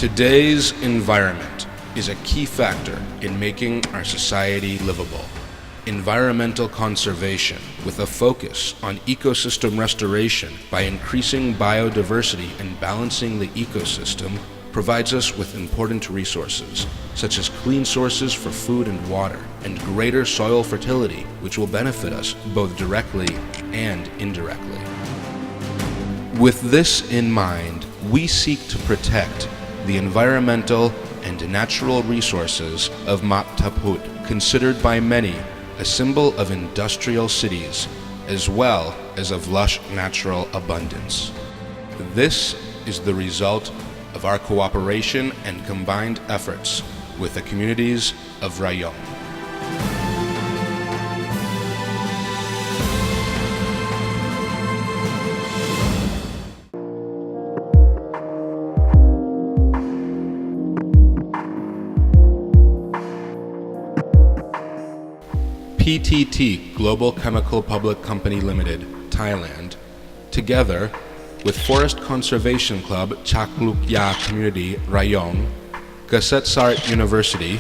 Today's environment is a key factor in making our society livable. Environmental conservation, with a focus on ecosystem restoration by increasing biodiversity and balancing the ecosystem, provides us with important resources, such as clean sources for food and water, and greater soil fertility, which will benefit us both directly and indirectly. With this in mind, we seek to protect the environmental and natural resources of Pttgc, considered by many a symbol of industrial cities, as well as of lush natural abundance. This is the result of our cooperation and combined efforts with the communities of Rayong. Pttgc Global Chemical Public Company Limited, Thailand, together with Forest Conservation Club Chaklukya Community, Rayong, Gasetsart University,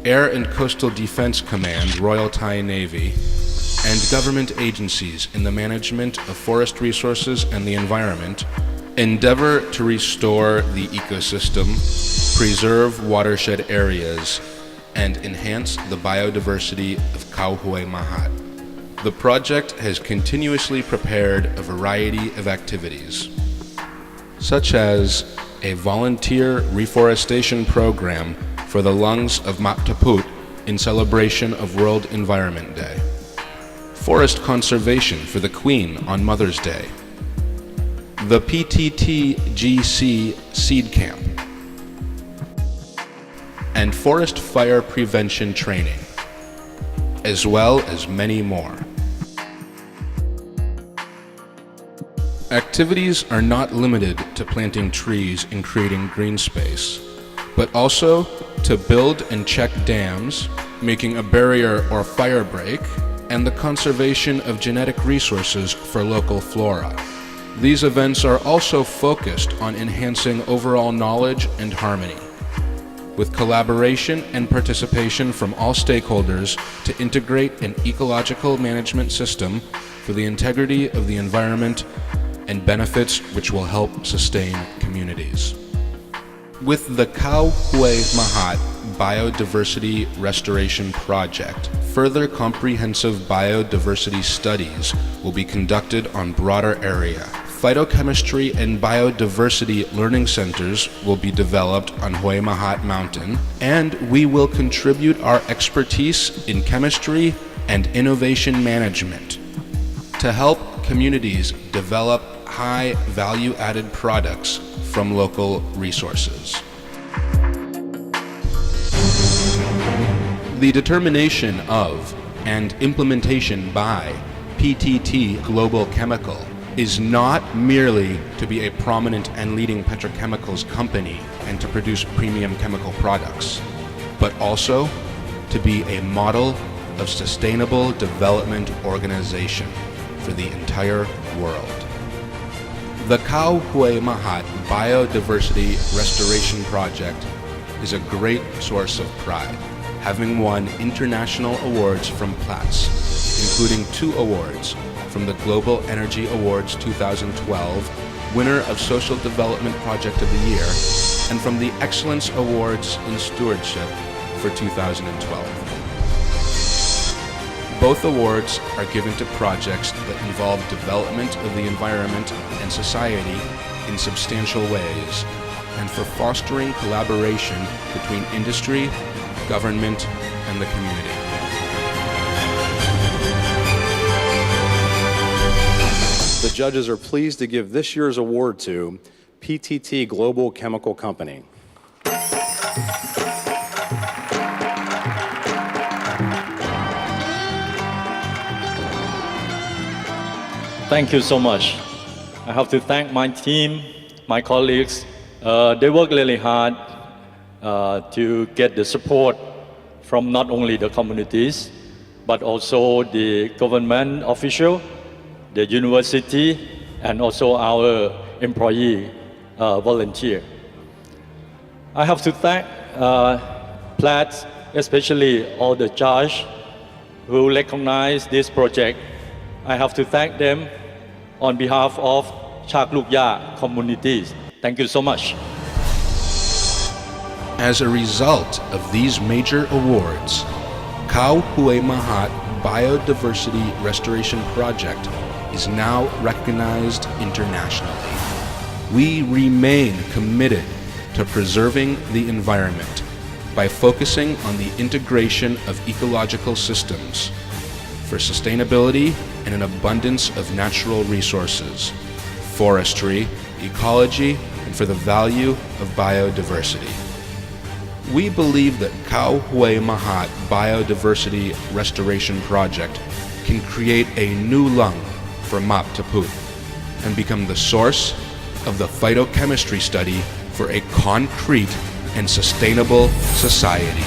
Air and Coastal Defense Command, Royal Thai Navy, and government agencies in the management of forest resources and the environment endeavor to restore the ecosystem, preserve watershed areas, and enhance the biodiversity of Khao Hue Mahat. The project has continuously prepared a variety of activities, such as a volunteer reforestation program for the lungs of Pttgc in celebration of World Environment Day, forest conservation for the Queen on Mother's Day, the Pttgc Seed Camp, and forest fire prevention training, as well as many more. Activities are not limited to planting trees and creating green space, but also to build and check dams, making a barrier or fire break, and the conservation of genetic resources for local flora. These events are also focused on enhancing overall knowledge and harmony, with collaboration and participation from all stakeholders to integrate an ecological management system for the integrity of the environment and benefits which will help sustain communities. With the Khao Hue Mahat Biodiversity Restoration Project, further comprehensive biodiversity studies will be conducted on broader area. Phytochemistry and biodiversity learning centers will be developed on Hue Mahat Mountain, and we will contribute our expertise in chemistry and innovation management to help communities develop high value-added products from local resources. The determination of and implementation by Pttgc Global Chemical is not merely to be a prominent and leading petrochemicals company and to produce premium chemical products, but also to be a model of sustainable development organization for the entire world. The Khao Hue Mahat Biodiversity Restoration Project is a great source of pride, having won international awards from Platts, including 2 awards from the Global Energy Awards 2012, winner of Social Development Project of the Year, and from the Excellence Awards in Stewardship for 2012. Both awards are given to projects that involve development of the environment and society in substantial ways, and for fostering collaboration between industry, government, and the community. The judges are pleased to give this year's award to Pttgc Global Chemical Company. Thank you so much. I have to thank my team, my colleagues. They work really hard to get the support from not only the communities, but also the government official, the university, and also our employee volunteer. I have to thank Platt, especially all the judge who recognize this project. I have to thank them on behalf of Chak Luk Ya communities. Thank you so much. As a result of these major awards, Khao Hue Mahat Biodiversity Restoration Project is now recognized internationally. We remain committed to preserving the environment by focusing on the integration of ecological systems for sustainability and an abundance of natural resources, forestry, ecology, and for the value of biodiversity. We believe that Khao Hue Mahat Biodiversity Restoration Project can create a new lung for Map Taput and become the source of the phytochemistry study for a concrete and sustainable society.